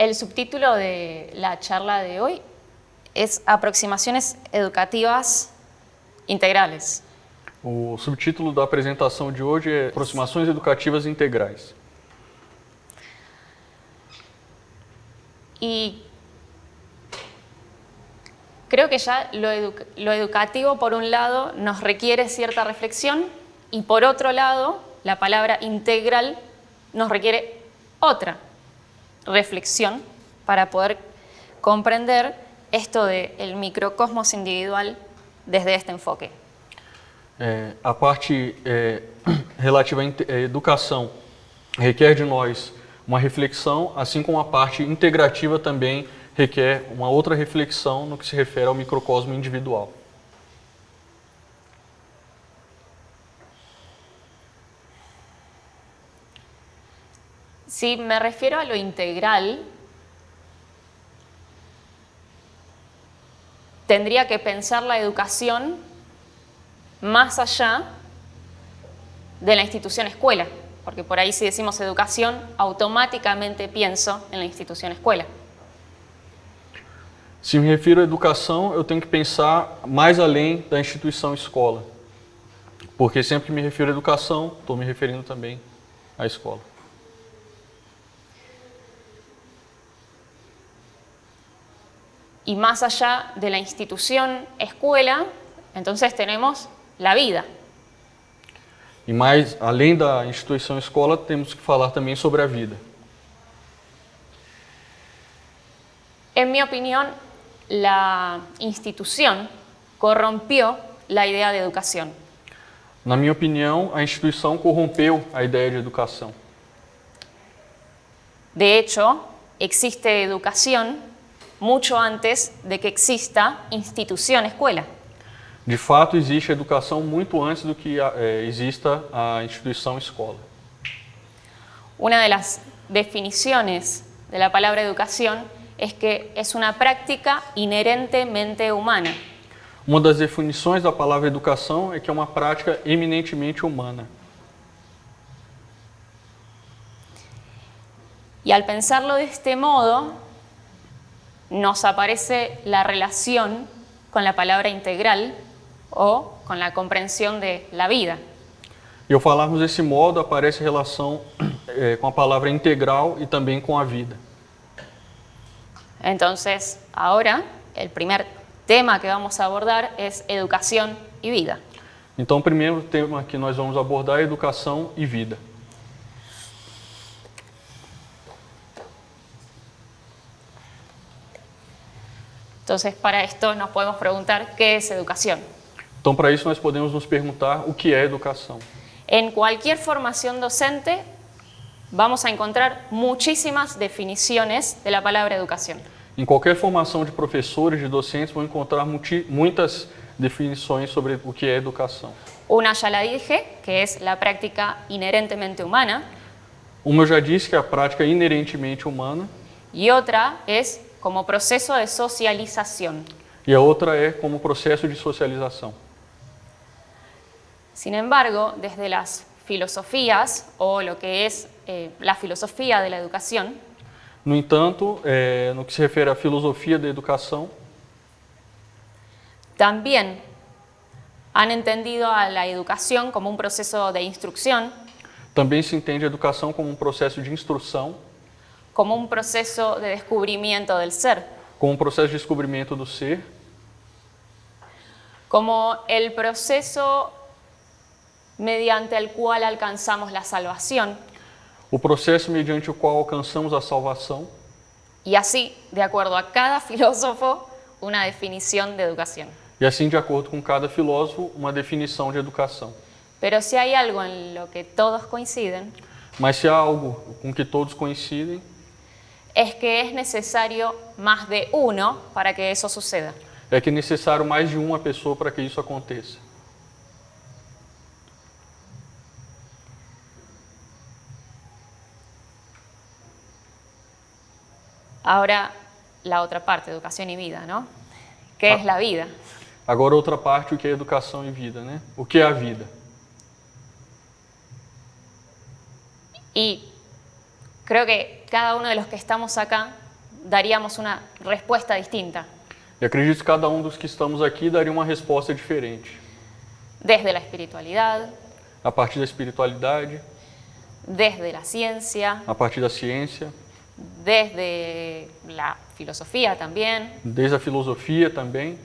El subtítulo de la charla de hoy es Aproximaciones Educativas Integrales. O subtítulo da apresentação de hoje é Aproximações Educativas Integrais. Y creo que ya lo educativo, por un lado, nos requiere cierta reflexión y por otro lado, la palabra integral nos requiere otra reflexión para poder comprender esto del microcosmos individual desde este enfoque. A parte relativa à educação requer de nós uma reflexão, assim como a parte integrativa também requer uma outra reflexão no que se refere ao microcosmo individual. Si me refiero a lo integral, tendría que pensar la educación más allá de la institución escuela, porque por ahí si decimos educación, automáticamente pienso en la institución escuela. Se me refiro à educação, eu tenho que pensar mais além da instituição escola, porque sempre que me refiro à educação, estou me referindo também à escola. Y más allá de la institución escuela, entonces tenemos la vida. E mais além da instituição escola, temos que falar também sobre a vida. En mi opinión, la institución corrompió la idea de educación. Na minha opinião, a instituição corrompeu a ideia de educação. De hecho, existe educación mucho antes de que exista institución escuela. De fato, existe a educação muito antes do que exista a instituição escola. Una de las definiciones de la palabra educación es que es una práctica inherentemente humana. Uma das definições da palavra educação é que é uma prática eminentemente humana. Y al pensarlo de este modo, nos aparece la relación con la palabra integral o con la comprensión de la vida. E ao falarmos desse modo, aparece relação com a palavra integral e também com a vida. Entonces, ahora, el primer tema que vamos a abordar es educación y vida. Então, o primeiro tema que nós vamos abordar é educação e vida. Entonces, para esto nos podemos preguntar qué es educación. Então, para isso, nós podemos nos perguntar o que é educação. En cualquier formación docente vamos a encontrar muchísimas definiciones de la palabra educación. Em qualquer formação de professores, de docentes, vão encontrar muitas definições sobre o que é educação. Una ya la dije, que es la práctica inherentemente humana, Uma eu já disse que é a prática inerentemente humana, y otra es como proceso de socialización. e a outra é como processo de socialização. Sin embargo, desde las filosofías, o lo que es la filosofía de la educación, No entanto, no que se refere à filosofia da educação, también han entendido a la educación como un proceso de instrucción, também se entende a educação como um processo de instrução, como un proceso de descubrimiento del ser, como um processo de descobrimento do ser, como el proceso mediante el cual alcanzamos la salvación, o processo mediante o qual alcançamos a salvação, y así, de acuerdo a cada filósofo, una definición de educación. e assim, de acordo com cada filósofo, uma definição de educação. Pero si hay algo en lo que todos coinciden, Mas se há algo com que todos coincidem, es que es necesario más de uno para que eso suceda. é que é necessário mais de uma pessoa para que isso aconteça. Ahora, la otra parte, educación y vida, ¿no? ¿Qué es la vida? Agora, outra parte, o que é educação e vida, né? O que é a vida? Y creo que cada uno de los que estamos acá daríamos una respuesta distinta. E acredito que cada dos que estamos aqui daria uma resposta diferente. Desde la espiritualidad, A partir da espiritualidade, desde la ciencia, a partir da ciência, desde la filosofía también. desde a filosofia também.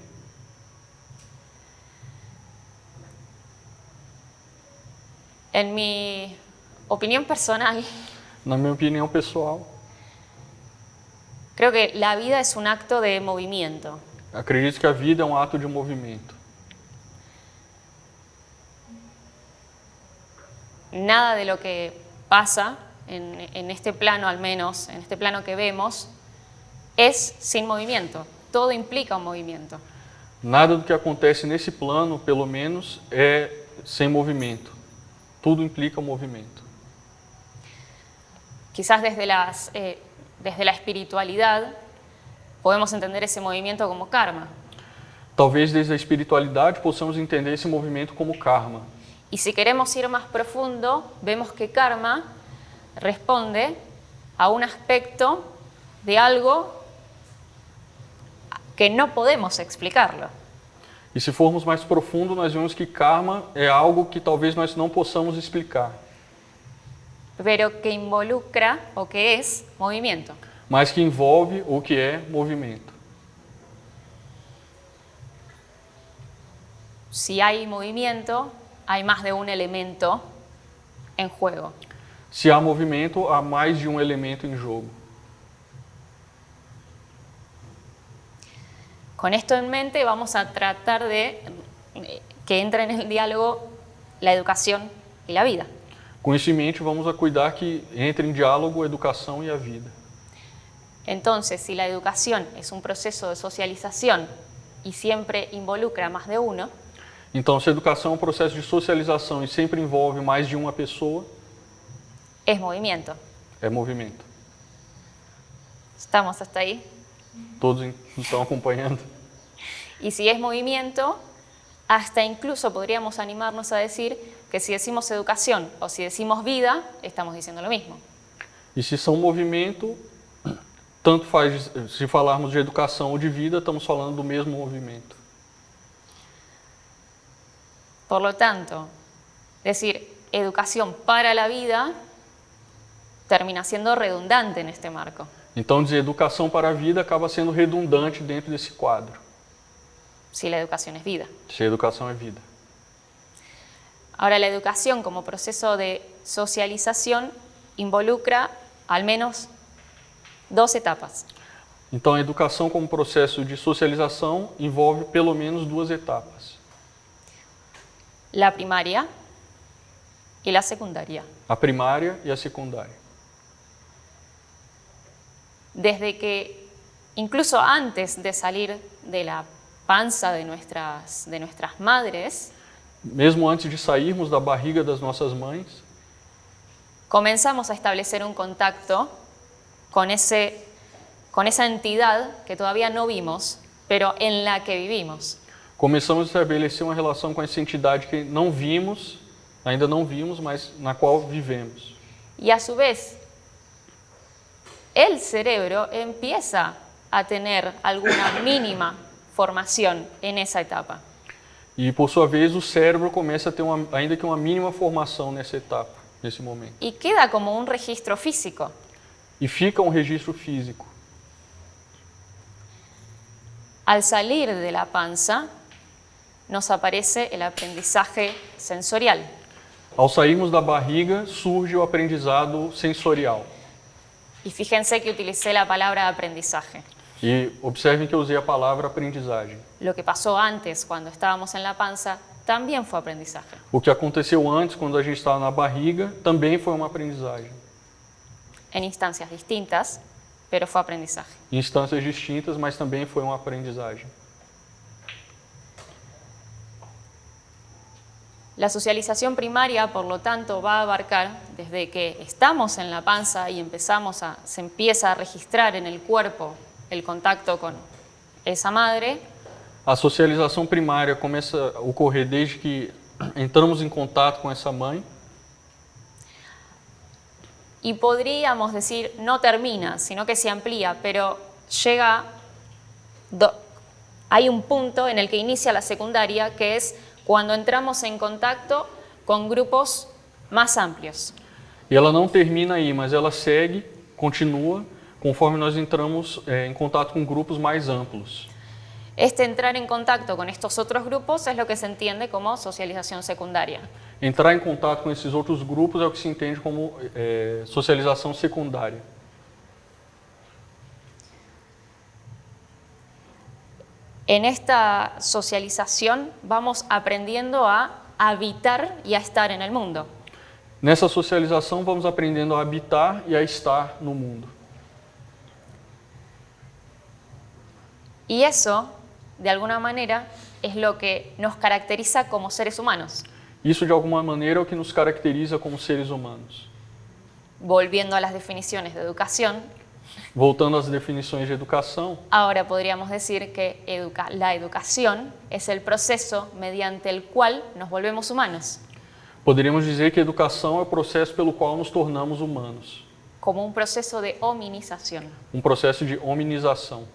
En mi opinión personal, Na minha opinião pessoal, creo que la vida es un acto de movimiento. acredito que a vida é um ato de movimento. Nada de lo que pasa en este plano, al menos, en este plano que vemos, es sin movimiento. Todo implica un movimiento. Nada do que acontece nesse plano, pelo menos, é sem movimento. Tudo implica movimento. Quizás desde la espiritualidad podemos entender ese movimiento como karma. Talvez desde a espiritualidade possamos entender esse movimento como karma. Y si queremos ir más profundo, vemos que karma responde a un aspecto de algo que no podemos explicarlo. E se formos mais profundo, nós vemos que karma é algo que talvez nós não possamos explicar, Pero que involucra o que es movimiento. mas que envolve o que é movimento. Si hay movimiento, hay más de un elemento en juego. Se há movimento, há mais de um elemento em jogo. Con esto en mente vamos a tratar de que entre en el diálogo la educación y la vida. Com isso em mente, vamos a cuidar que entre em diálogo a educação e a vida. Entonces, si la educación es un proceso de socialización y siempre involucra a más de uno, Então, se a educação é um processo de socialização e sempre envolve mais de uma pessoa, es movimiento. é movimento. ¿Estamos hasta ahí? Todos estão acompanhando? Y si es movimiento, hasta incluso podríamos animarnos a decir que si decimos educación o si decimos vida, estamos diciendo lo mismo. E se são movimento, tanto faz se falarmos de educação ou de vida, estamos falando do mesmo movimento. Por lo tanto, decir educación para la vida termina siendo redundante en este marco. Então, dizer educação para a vida acaba sendo redundante dentro desse quadro, Si la educación es vida. se a educação é vida. Ahora, la educación como proceso de socialización involucra al menos dos etapas. Então, a educação como processo de socialização envolve pelo menos duas etapas. La primaria y la secundaria. A primária e a secundária. Desde que, incluso antes de salir de la panza de nuestras madres, Mesmo antes de sairmos da barriga das nossas mães, comenzamos a establecer un contacto con esa entidad que todavía no vimos, pero en la que vivimos. começamos a estabelecer uma relação com essa entidade que não vimos, ainda não vimos, mas na qual vivemos. Y a su vez, el cerebro empieza a tener alguna mínima formación en esa etapa. E, por sua vez, o cérebro começa a ter ainda que uma mínima formação nessa etapa, nesse momento. Y queda como un registro físico. E fica um registro físico. Al salir de la panza, nos aparece el aprendizaje sensorial. Ao sairmos da barriga, surge o aprendizado sensorial. Y fíjense que utilicé la palabra aprendizaje. E observem que eu usei a palavra aprendizagem. Lo que pasó antes, cuando estábamos en la panza, también fue aprendizaje. O que aconteceu antes, quando a gente estava na barriga, também foi uma aprendizagem. En instancias distintas, pero fue aprendizaje. Em instâncias distintas, mas também foi uma aprendizagem. La socialización primaria, por lo tanto, va a abarcar desde que estamos en la panza y se empieza a registrar en el cuerpo el contacto con esa madre, A socialização primária começa a ocorrer desde que entramos em contato com essa mãe. y podríamos decir no termina, sino que se amplía, pero llega, hay un punto en el que inicia la secundaria, que es cuando entramos en contacto con grupos más amplios. E ela não termina aí, mas ela segue, continua, conforme nós entramos em contato com grupos mais amplos. Este entrar en contacto con estos otros grupos es lo que se entiende como socialización secundaria. Entrar em contato com esses outros grupos é o que se entende como socialização secundária. En esta socialización vamos aprendiendo a habitar y a estar en el mundo. Nessa socialização, vamos aprendendo a habitar e a estar no mundo. Y eso, de alguna manera, es lo que nos caracteriza como seres humanos. Isso, de alguma maneira, é o que nos caracteriza como seres humanos. Volviendo a las definiciones de educación, Voltando às definições de educação, ahora podríamos decir que la educación es el proceso mediante el cual nos volvemos humanos, poderíamos dizer que a educação é o processo pelo qual nos tornamos humanos. como un proceso de hominización. Um processo de hominização.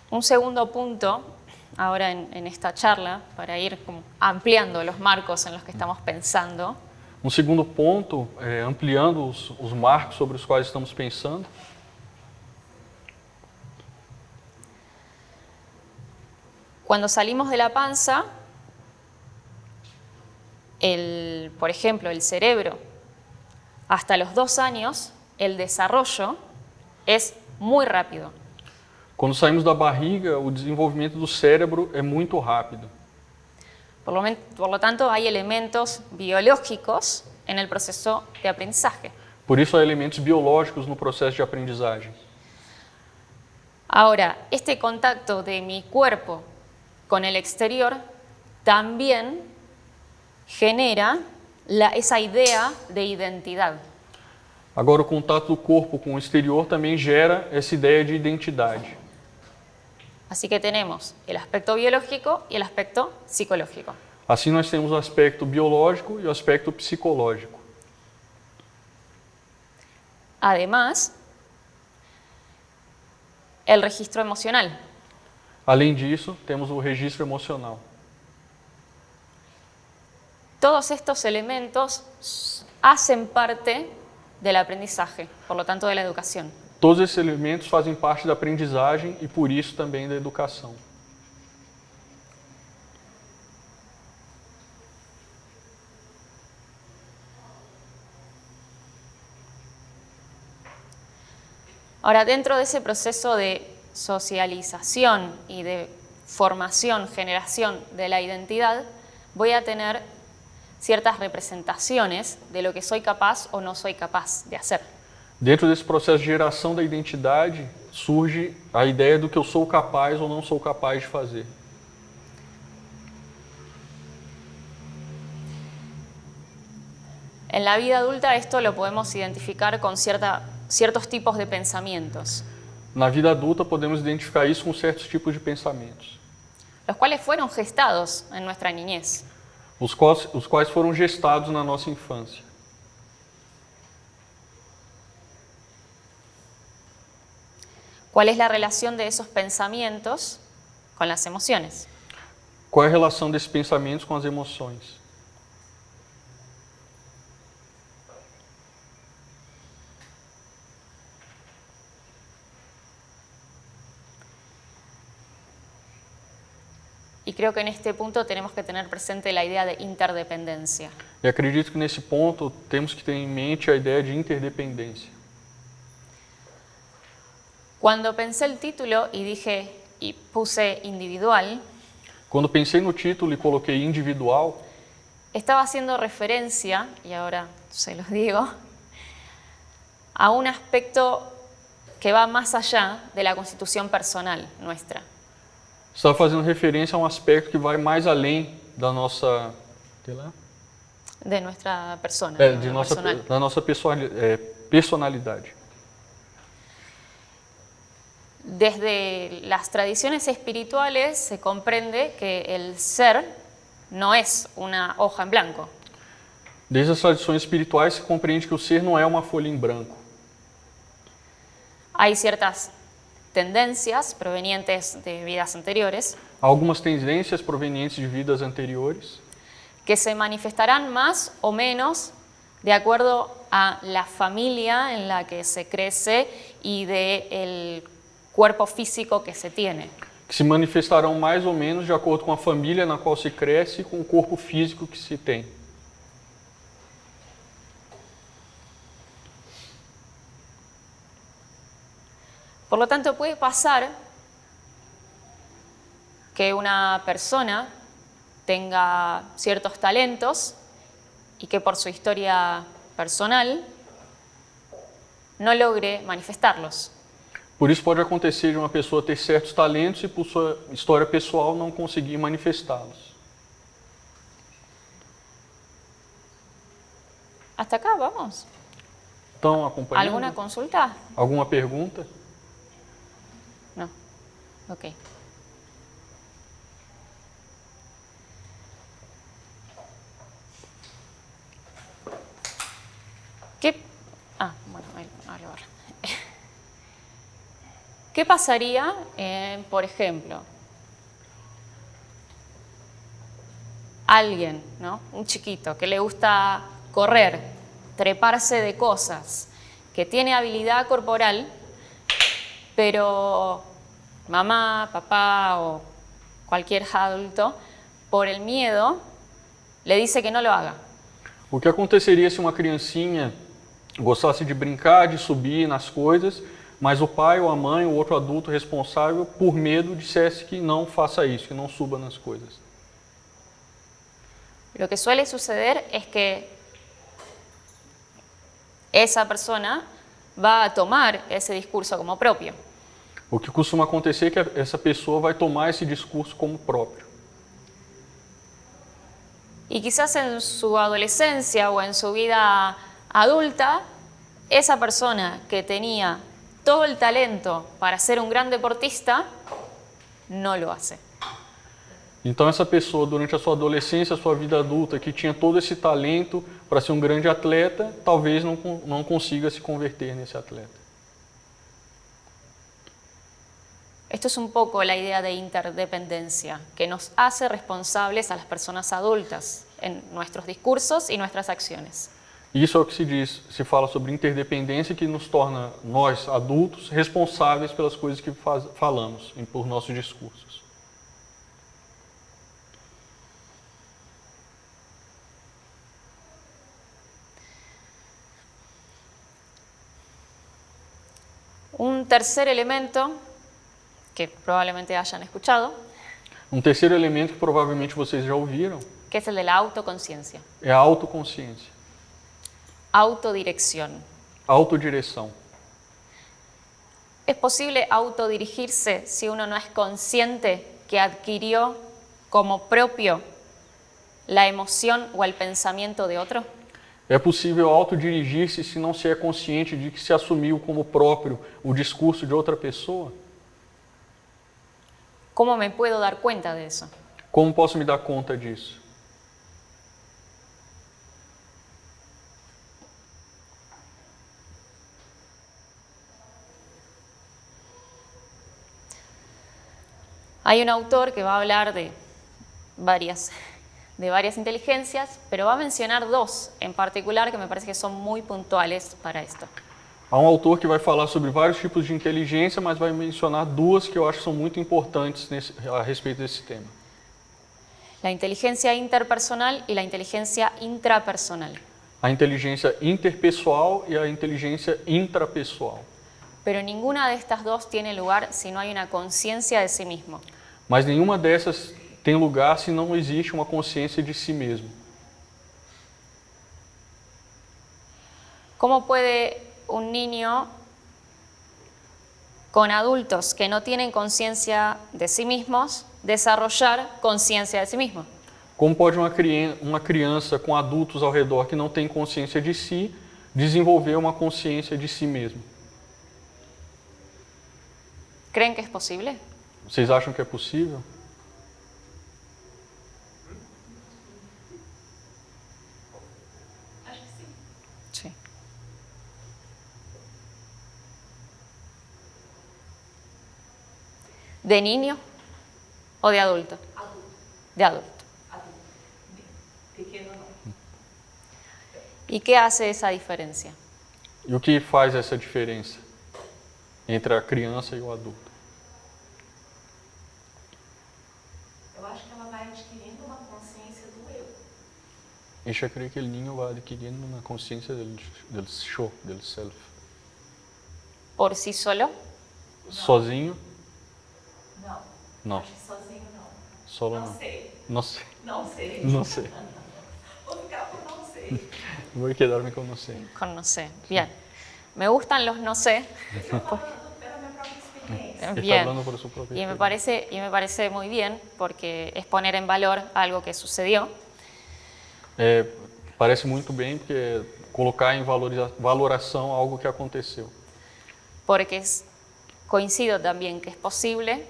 Un segundo punto, ahora en esta charla, para ir como ampliando los marcos en los que estamos pensando, Um segundo ponto, ampliando os marcos sobre os quais estamos pensando, cuando salimos de la panza, por ejemplo, el cerebro, hasta los 2 años, el desarrollo es muy rápido. quando saímos da barriga, o desenvolvimento do cérebro é muito rápido. Por lo tanto, hay elementos biológicos en el proceso de aprendizaje. Por isso, há elementos biológicos no processo de aprendizagem. Ahora, este contacto de mi cuerpo con el exterior también genera esa idea de identidad. Agora, o contato do corpo com o exterior também gera essa ideia de identidade. Así que tenemos el aspecto biológico y el aspecto psicológico. Assim, nós temos o aspecto biológico e o aspecto psicológico. Además, el registro emocional. Além disso, temos o registro emocional. Todos estos elementos hacen parte del aprendizaje, por lo tanto de la educación. Todos esses elementos fazem parte da aprendizagem e, por isso, também da educação. Ahora, dentro de ese proceso de socialización y de formación, generación de la identidad, voy a tener ciertas representaciones de lo que soy capaz o no soy capaz de hacer. Dentro desse processo de geração da identidade, surge a ideia do que eu sou capaz ou não sou capaz de fazer. En la vida adulta esto lo podemos identificar con ciertos tipos de pensamientos, Na vida adulta, podemos identificar isso com certos tipos de pensamentos, los cuales fueron gestados en nuestra niñez. os quais foram gestados na nossa infância. ¿Cuál es la relación de esos pensamientos con las emociones? Qual é a relação desses pensamentos com as emoções? Y creo que en este punto tenemos que tener presente la idea de interdependencia. E acredito que nesse ponto temos que ter em mente a ideia de interdependência. Cuando pensé el título y puse individual, Quando pensei no título e coloquei individual, estaba haciendo referencia, y ahora se los digo, a un aspecto que va más allá de la constitución personal nuestra. estava fazendo referência a um aspecto que vai mais além da nossa, De nuestra persona, da nossa personalidade. desde las tradiciones espirituales se comprende que el ser no es una hoja en blanco. Desde as tradições espirituais se compreende que o ser não é uma folha em branco. Hay ciertas tendencias provenientes de vidas anteriores Há algumas tendências provenientes de vidas anteriores que se manifestarán más o menos de acuerdo a la familia en la que se crece y del cuerpo físico que se tiene. que se manifestarão mais ou menos de acordo com a família na qual se cresce e com o corpo físico que se tem. Por lo tanto, puede pasar que una persona tenga ciertos talentos y que por su historia personal no logre manifestarlos. Por isso pode acontecer de uma pessoa ter certos talentos e por sua história pessoal não conseguir manifestá-los. ¿Hasta acá vamos? Estão acompanhando? ¿Alguna consulta? Alguma pergunta? No. Ok. Ahora. ¿Qué pasaría, por ejemplo, alguien, ¿no? Un chiquito que le gusta correr, treparse de cosas, que tiene habilidad corporal, pero mamá, papá o cualquier adulto, por el miedo, le dice que no lo haga? O que aconteceria se uma criancinha gostasse de brincar, de subir nas coisas, mas o pai ou a mãe ou outro adulto responsável, por medo, dissesse que não faça isso, que não suba nas coisas? Lo que suele suceder es que esa persona va a tomar ese discurso como propio. O que costuma acontecer é que essa pessoa vai tomar esse discurso como próprio. Y quizás en su adolescencia o en su vida adulta, esa persona que tenía todo el talento para ser un gran deportista, no lo hace. Então essa pessoa, durante a sua adolescência, a sua vida adulta, que tinha todo esse talento para ser um grande atleta, talvez não consiga se converter nesse atleta. Esto es un poco la idea de interdependencia, que nos hace responsables a las personas adultas en nuestros discursos y nuestras acciones. Isso é o que se diz, se fala sobre interdependência, que nos torna, nós, adultos, responsáveis pelas coisas que falamos, por nossos discursos. Un tercer elemento que probablemente hayan escuchado, Terceiro elemento que provavelmente vocês já ouviram que es el de la autoconciencia, é a autoconsciência, autodirección. autodireção. ¿Es posible autodirigirse si uno no es consciente que adquirió como propio la emoción o el pensamiento de otro? É possível autodirigir-se se não se é consciente de que se assumiu como próprio o discurso de outra pessoa? ¿Cómo me puedo dar cuenta de eso? Como posso me dar conta disso? Hay un autor que va a hablar de varias inteligencias, pero va a mencionar dos en particular que me parece que son muy puntuales para esto. Há um autor que vai falar sobre vários tipos de inteligência, mas vai mencionar duas que eu acho que são muito importantes a respeito desse tema. La inteligencia interpersonal y la inteligencia intrapersonal. A inteligência interpessoal e a inteligência intrapessoal. Pero ninguna de estas dos tiene lugar si no hay una conciencia de sí mismo. Mas nenhuma dessas tem lugar se não existe uma consciência de si mesmo. ¿Cómo puede un niño con adultos que no tienen conciencia de sí mismos desarrollar conciencia de sí mismo? Como pode uma criança com adultos ao redor que não tem consciência de si desenvolver uma consciência de si mesmo? ¿Creen que es posible? Vocês acham que é possível? Sí. ¿De niño o de adulto? De adulto. ¿Y qué hace esa diferencia? E o que faz essa diferença entre a criança e o adulto? Eu acho que ela vai adquirindo uma consciência do eu. Ella cree que el niño va adquiriendo una conciencia del yo, del self. ¿Por sí solo? Sozinho? Não. Não. Acho que sozinho não. Solo Não não. sei. Não sei. Não sei. Não sei. Vou ficar por não sei. Voy a quedarme con no sé. Con no sé. Bien. Me gustan los no sé. Estou falando pela minha própria experiência. Está Bien. hablando por su propia Y me experiencia. parece muy bien porque es poner en valor algo que sucedió. Parece muito bem porque é colocar em valoração algo que aconteceu. Porque coincido también que es posible,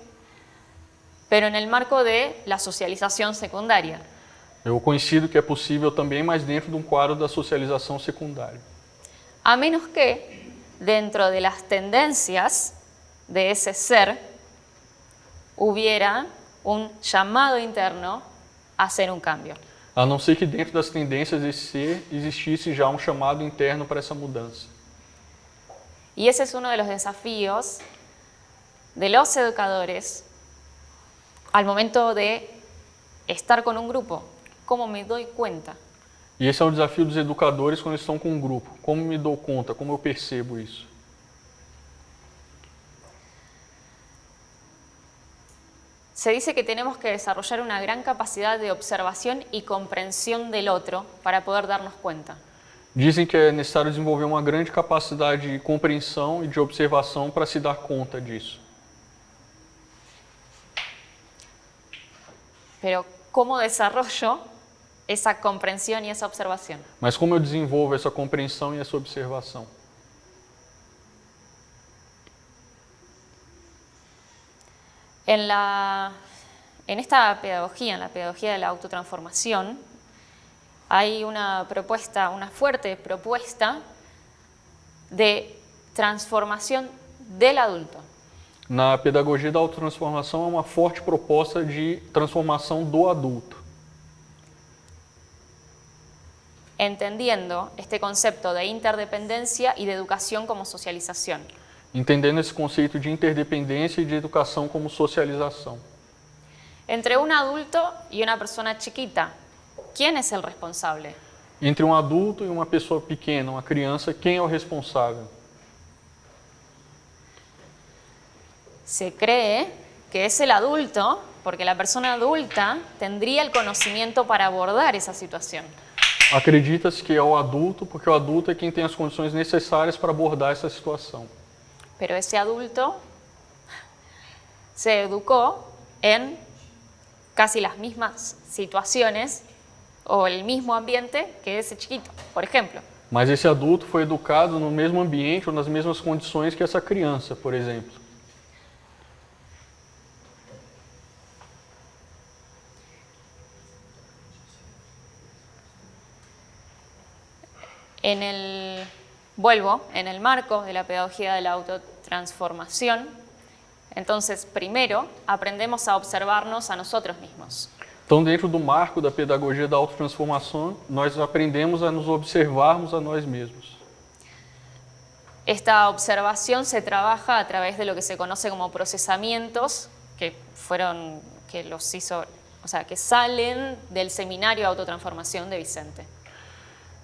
pero en el marco de la socialización secundaria. Eu coincido que é possível também, mas dentro de um quadro da socialização secundária. A menos que dentro de las tendencias de ese ser hubiera un llamado interno a hacer un cambio. A não ser que dentro das tendências desse ser existisse já um chamado interno para essa mudança. Y ese es uno de los desafíos de los educadores al momento de estar con un grupo. ¿Cómo me doy cuenta? E esse é o desafio dos educadores quando estão com um grupo. Como me dou conta? Como eu percebo isso? Se dice que tenemos que desarrollar una gran capacidad de observación y comprensión del otro para poder darnos cuenta. Dizem que é necessário desenvolver uma grande capacidade de compreensão e de observação para se dar conta disso. Pero ¿cómo desarrollo esa comprensión y esa observación? Mas como eu desenvolvo essa compreensão e essa observação? En esta pedagogía, en la pedagogía de la autotransformación, hay una propuesta, una fuerte propuesta de transformación del adulto. Na pedagogia da autotransformação há uma forte proposta de transformação do adulto, entendiendo este concepto de interdependencia y de educación como socialización. entendendo esse conceito de interdependência e de educação como socialização. Entre un adulto y una persona chiquita, ¿quién es el responsable? Entre um adulto e uma pessoa pequena, uma criança, quem é o responsável? Se cree que es el adulto, porque la persona adulta tendría el conocimiento para abordar esa situación. Acredita-se que é o adulto, porque o adulto é quem tem as condições necessárias para abordar essa situação. Pero ese adulto se educó en casi las mismas situaciones o el mismo ambiente que ese chiquito, por ejemplo. Mas esse adulto foi educado no mesmo ambiente ou nas mesmas condições que essa criança, por exemplo. Vuelvo, en el marco de la pedagogía de la autotransformación, entonces primero aprendemos a observarnos a nosotros mismos. Então, dentro do marco da pedagogia da autotransformação, nós aprendemos a nos observarmos a nós mesmos. Esta observación se trabaja a través de lo que se conoce como procesamientos, que salen del seminario de autotransformación de Vicente.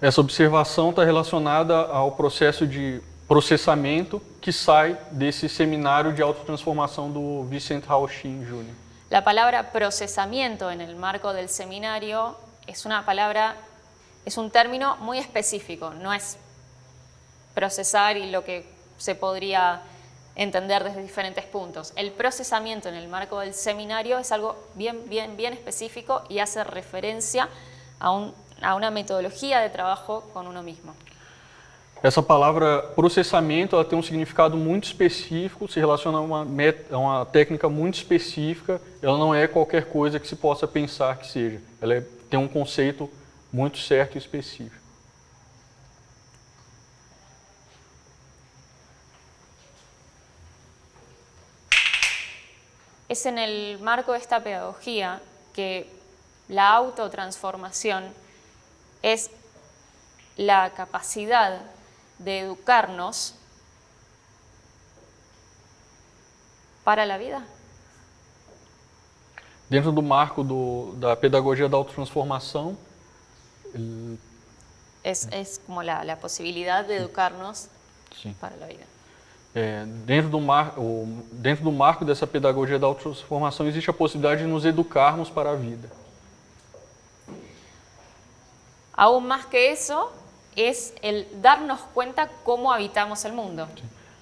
Essa observação está relacionada ao processo de processamento que sai desse seminário de autotransformação do Vicente Rauchin Jr. La palabra procesamiento en el marco del seminario es un término muy específico, no es procesar y lo que se podría entender desde diferentes puntos. El procesamiento en el marco del seminario es algo bien específico y hace referencia a una metodología de trabajo con uno mismo. Essa palavra processamento, ela tem um significado muito específico, se relaciona a uma técnica muito específica, ela não é qualquer coisa que se possa pensar que seja. Ela tem um conceito muito certo e específico. Es en el marco de esta pedagogía que la autotransformación es la capacidad de educarnos para la vida. Dentro do marco da pedagogia da autotransformação, Es como la posibilidad de educarnos sim, para la vida. dentro do marco dessa pedagogia da autotransformação existe a possibilidade de nos educarmos para a vida. Aún más que eso, es el darnos cuenta cómo habitamos el mundo.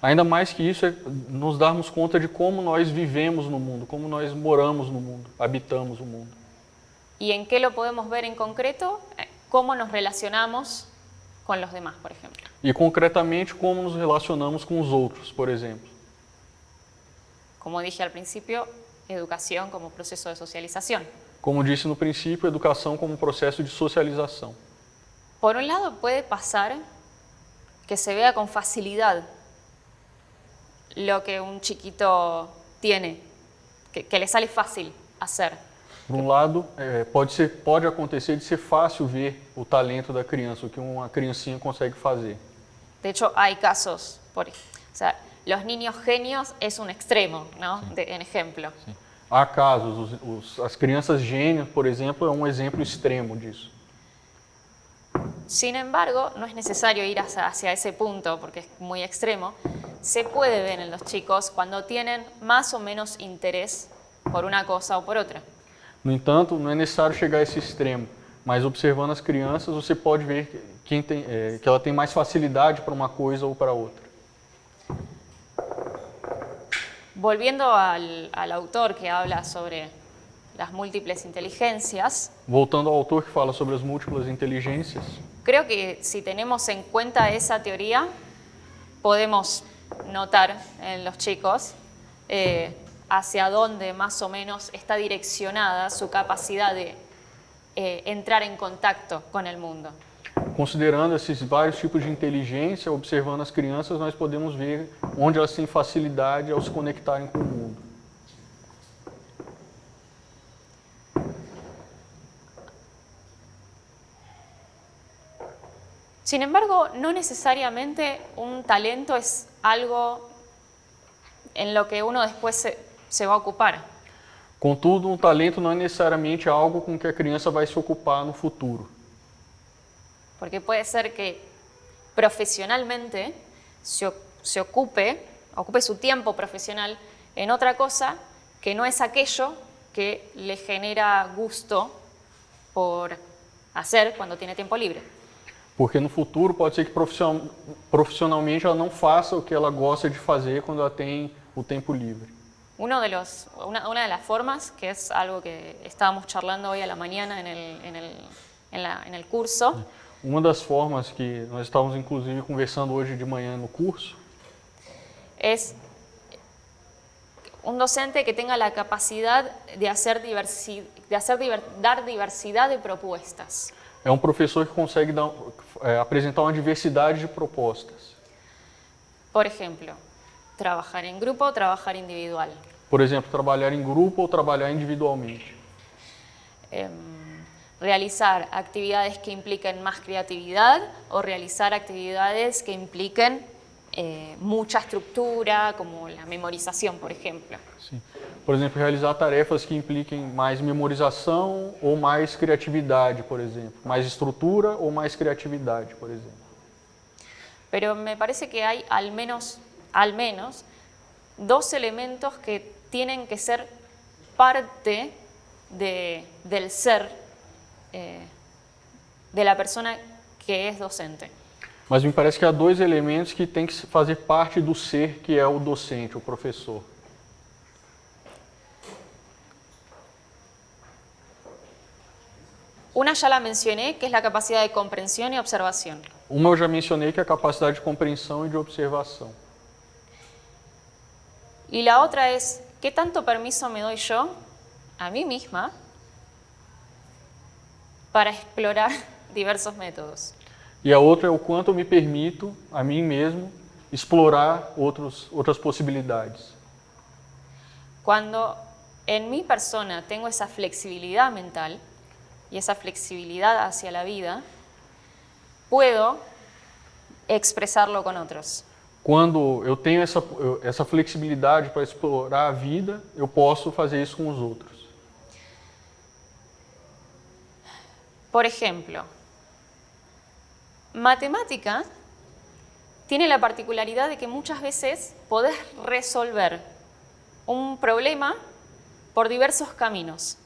Ainda mais que isso é nos darmos conta de como nós vivemos no mundo, como nós moramos no mundo, habitamos o mundo. ¿Y en qué lo podemos ver en concreto? Cómo nos relacionamos con los demás, por ejemplo. E concretamente como nos relacionamos com os outros, por exemplo. Como dije al principio, educación como proceso de socialización. Como disse no princípio, educação como processo de socialização. Por un lado puede pasar que se vea con facilidad lo que un chiquito tiene, que le sale fácil hacer. Por um lado, pode acontecer de ser fácil ver o talento da criança, o que uma criancinha consegue fazer. De hecho, hay casos, o sea, los niños genios es un extremo, ¿no? En ejemplo. Sim. Há casos, as crianças gênios, por exemplo, é um exemplo extremo disso. Sin embargo, no es necesario ir hacia ese punto porque es muy extremo. Se puede ver en los chicos cuando tienen más o menos interés por una cosa o por otra. No entanto, não é necessário chegar a esse extremo, mas observando as crianças, você pode ver que ela tem mais facilidade para uma coisa ou para outra. Volviendo al autor que habla sobre las múltiples inteligencias, Voltando ao autor que fala sobre as múltiplas inteligências, creo que si tenemos en cuenta esa teoría, podemos notar en los chicos hacia dónde más o menos está direccionada su capacidad de entrar en contacto con el mundo. considerando esses vários tipos de inteligência, observando as crianças, nós podemos ver onde elas têm facilidade ao se conectarem com o mundo. Sin embargo, no necesariamente un talento es algo en lo que uno después se va a ocupar. Contudo, um talento não é necessariamente algo com que a criança vai se ocupar no futuro. Porque puede ser que profesionalmente se ocupe su tiempo profesional en otra cosa que no es aquello que le genera gusto por hacer cuando tiene tiempo libre. Porque no futuro pode ser que profissionalmente ela não faça o que ela gosta de fazer quando ela tem o tempo livre. Una de las formas, que es algo que estábamos charlando hoy a la mañana en el curso, Uma das formas que nós estávamos inclusive conversando hoje de manhã no curso es un docente que tenga la capacidad de dar diversidad de propuestas. é um professor que consegue apresentar uma diversidade de propostas. Por ejemplo, trabajar en grupo o trabajar individual. Por exemplo, trabalhar em grupo ou trabalhar individualmente. Realizar actividades que impliquen más creatividad o realizar actividades que impliquen mucha estructura, como la memorización, por ejemplo. Sim. Por exemplo, realizar tarefas que impliquem mais memorização ou mais criatividade, por exemplo. Mais estrutura ou mais criatividade, por exemplo. Pero me parece que hay al menos dos elementos que tienen que ser parte del ser de la persona que es docente. Mas me parece que há dois elementos que têm que fazer parte do ser que é o docente, o professor. Una ya la mencioné, que es la capacidad de comprensión y observación. Uma eu já mencionei, que é a capacidade de compreensão e de observação. Y la otra es, ¿qué tanto permiso me doy yo a mí misma para explorar diversos métodos? E a outra é o quanto eu me permito, a mim mesmo, explorar outras possibilidades. Cuando en mi persona tengo esa flexibilidad mental y esa flexibilidad hacia la vida, puedo expresarlo con otros. Quando eu tenho essa flexibilidade para explorar a vida, eu posso fazer isso com os outros. Por ejemplo, matemática tiene la particularidad de que muchas veces podés resolver un problema por diversos caminos.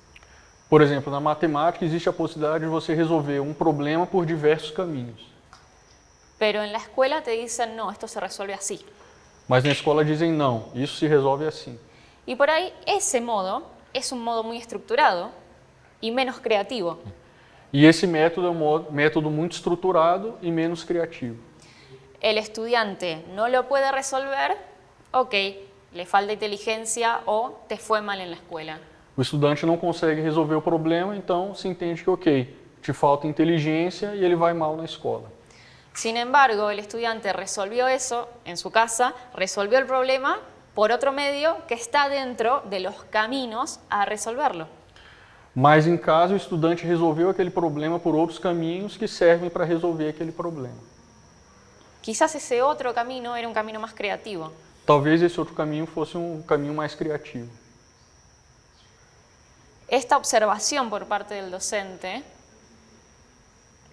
Por exemplo, na matemática existe a possibilidade de você resolver um problema por diversos caminhos. Pero en la escuela te dicen, no, esto se resuelve así. Mas na escola dizem não, isso se resolve assim. Y por ahí ese modo es un modo muy estructurado y menos creativo. E esse método é um método muito estruturado e menos criativo. El estudiante no lo puede resolver, ok, le falta inteligencia o te fue mal en la escuela. O estudante não consegue resolver o problema, então se entende que, ok, te falta inteligência e ele vai mal na escola. Sin embargo, el estudiante resolvió eso en su casa, resolvió el problema por otro medio que está dentro de los caminos a resolverlo. Mas em casa o estudante resolveu aquele problema por outros caminhos que servem para resolver aquele problema. Quizás ese otro camino era un camino más creativo. Talvez esse outro caminho fosse um caminho mais criativo. Esta observación por parte del docente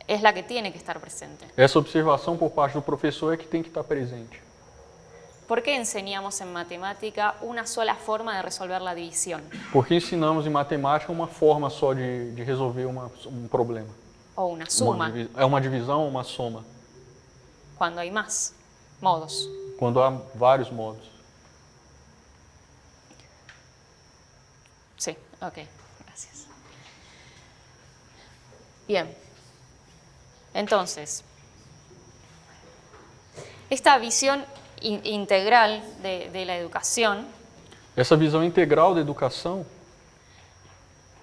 es la que tiene que estar presente. Essa observação por parte do professor é que tem que estar presente. ¿Por qué enseñamos en matemática una sola forma de resolver la división? Porque ensinamos em matemática uma forma só de resolver um problema. O una suma, É uma divisão ou uma soma, cuando hay más modos. quando há vários modos. Sí, ok, gracias. Bien, entonces, esta visión integral de la educación, Essa visão integral da educação,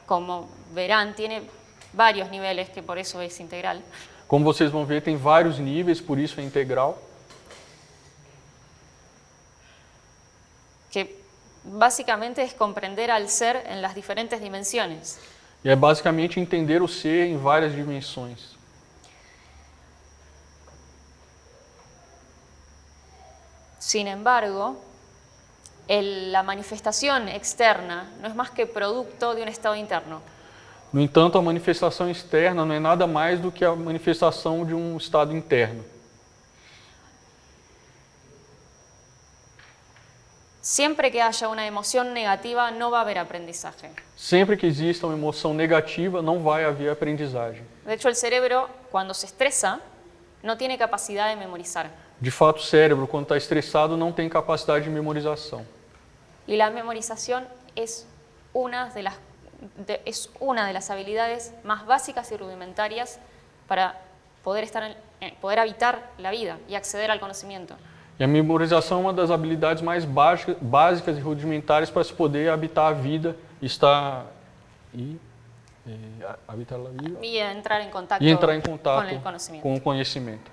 como verán, tiene varios niveles, que por eso es integral. como vocês vão ver, tem vários níveis, por isso é integral. Que básicamente es comprender al ser en las diferentes dimensiones. E é basicamente entender o ser em várias dimensões. Sin embargo, la manifestación externa no es más que producto de un estado interno. No entanto, a manifestação externa não é nada mais do que a manifestação de um estado interno. Siempre que haya una emoción negativa, no va a haber aprendizaje. Sempre que exista uma emoção negativa, não vai haver aprendizagem. De hecho, el cerebro, cuando se estresa, no tiene capacidad de memorizar. De fato, o cérebro, quando está estressado, não tem capacidade de memorização. Y la memorización es una de las habilidades más básicas y rudimentarias para poder habitar la vida y acceder al conocimiento. E a memorização é uma das habilidades mais básicas e rudimentares para se poder habitar a vida habitar a vida Y entrar en contacto, e entrar em con contato el conocimiento. com o conhecimento.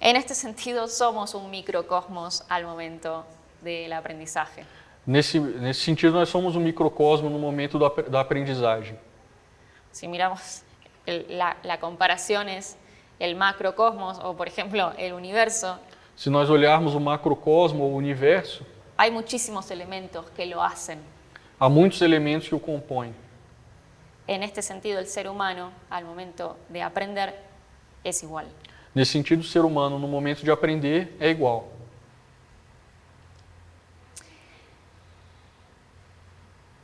En este sentido, somos un microcosmos al momento del aprendizaje. Nesse sentido, nós somos um microcosmo no momento da aprendizagem. Si miramos la comparación es el macrocosmos o, por ejemplo, el universo, Se nós olharmos o macrocosmo ou o universo, hay muchísimos elementos que lo hacen. há muitos elementos que o compõem. En este sentido, el ser humano, al momento de aprender, es igual. Nesse sentido, o ser humano, no momento de aprender, é igual.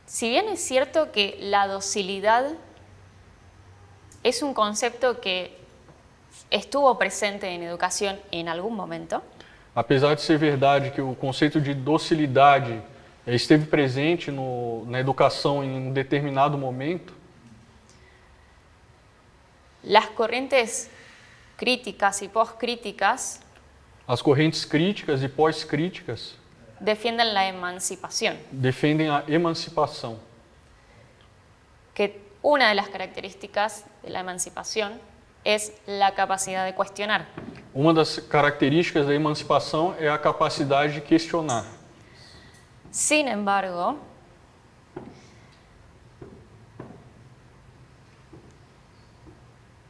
Si bien es cierto que la docilidad es un concepto que estuvo presente en educación en algún momento, Apesar de ser verdade que o conceito de docilidade esteve presente na educação em um determinado momento, las corrientes críticas y postcríticas as correntes críticas e pós-críticas defienden la emancipación, defendem a emancipação, que una de las características de la emancipación es la capacidad de cuestionar. Uma das características da emancipação é a capacidade de questionar. Sin embargo,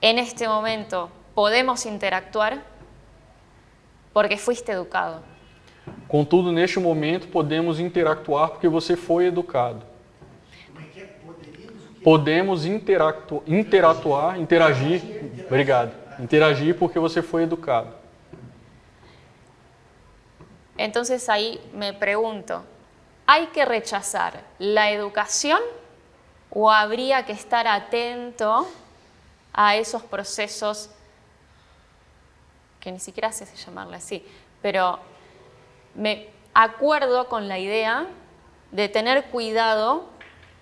en este momento podemos interactuar porque fuiste educado. Contudo, neste momento, podemos interactuar porque você foi educado. Podemos interagir, obrigado, interagir porque você foi educado. Entonces ahí me pregunto, ¿hay que rechazar la educación o habría que estar atento a esos procesos que ni siquiera sé si llamarle así, pero me acuerdo con la idea de tener cuidado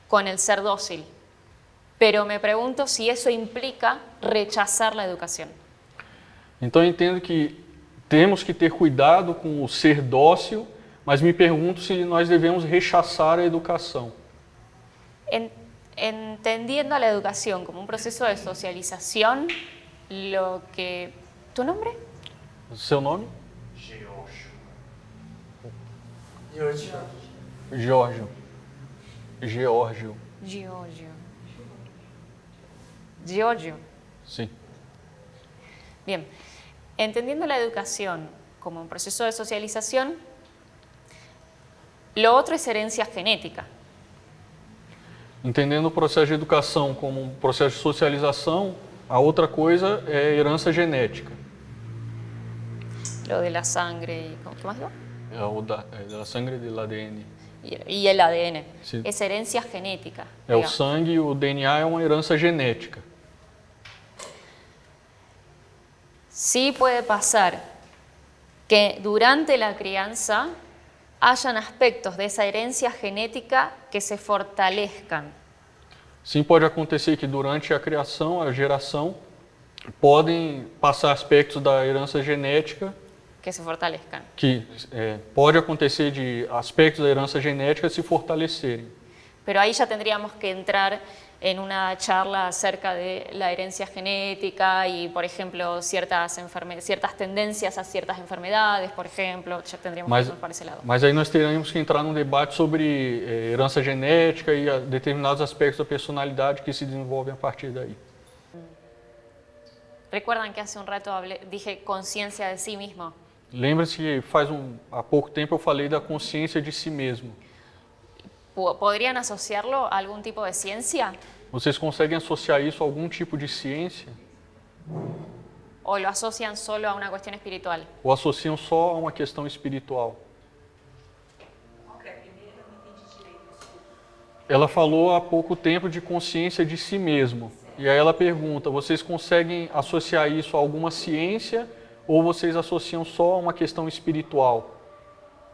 con el ser dócil, pero me pregunto si eso implica rechazar la educación. Então, eu entendo que temos que ter cuidado com o ser dócil, mas me pergunto se nós devemos rechaçar a educação. Entendiendo a la educación como un proceso de socialización, lo que... ¿Tu nombre? Seu nome? Geórgio. Geórgio. Giorgio. Sim. Bien, entendiendo la educación como un proceso de socialización, lo otro es herencia genética. Entendendo o processo de educação como um processo de socialização, a outra coisa é herança genética. Lo de la sangre, ¿qué más digo? É da sangue do ADN. Y el ADN. Sí. Es herencia genética. É o digamos. sangue, o DNA é uma herança genética. Sí puede pasar que durante la crianza hayan aspectos de esa herencia genética que se fortalezcan. Sim, pode acontecer que durante a criação, a geração, podem passar aspectos da herança genética Que se fortalezcan. que pode acontecer de aspectos da herança genética se fortalecerem. Pero ahí ya tendríamos que entrar en una charla acerca de la herencia genética y, por ejemplo, ciertas tendencias a ciertas enfermedades, por ejemplo, ya tendríamos que ir por ese lado. Mas aí nós teremos que entrar num debate sobre herança genética e determinados aspectos da personalidade que se desenvolvem a partir daí. Recuerdan que hace un rato dije conciencia de sí mismo. Lembre-se que há pouco tempo eu falei da consciência de si mesmo. ¿Podrían asociarlo a algún tipo de ciencia? Vocês conseguem associar isso a algum tipo de ciência? ¿O lo asocian solo a una cuestión espiritual? Ou associam só a uma questão espiritual? Qual que é a primeira? Eu não entendi direito, desculpa. Ela falou há pouco tempo de consciência de si mesmo. E aí ela pergunta, vocês conseguem associar isso a alguma ciência ou vocês associam só a uma questão espiritual?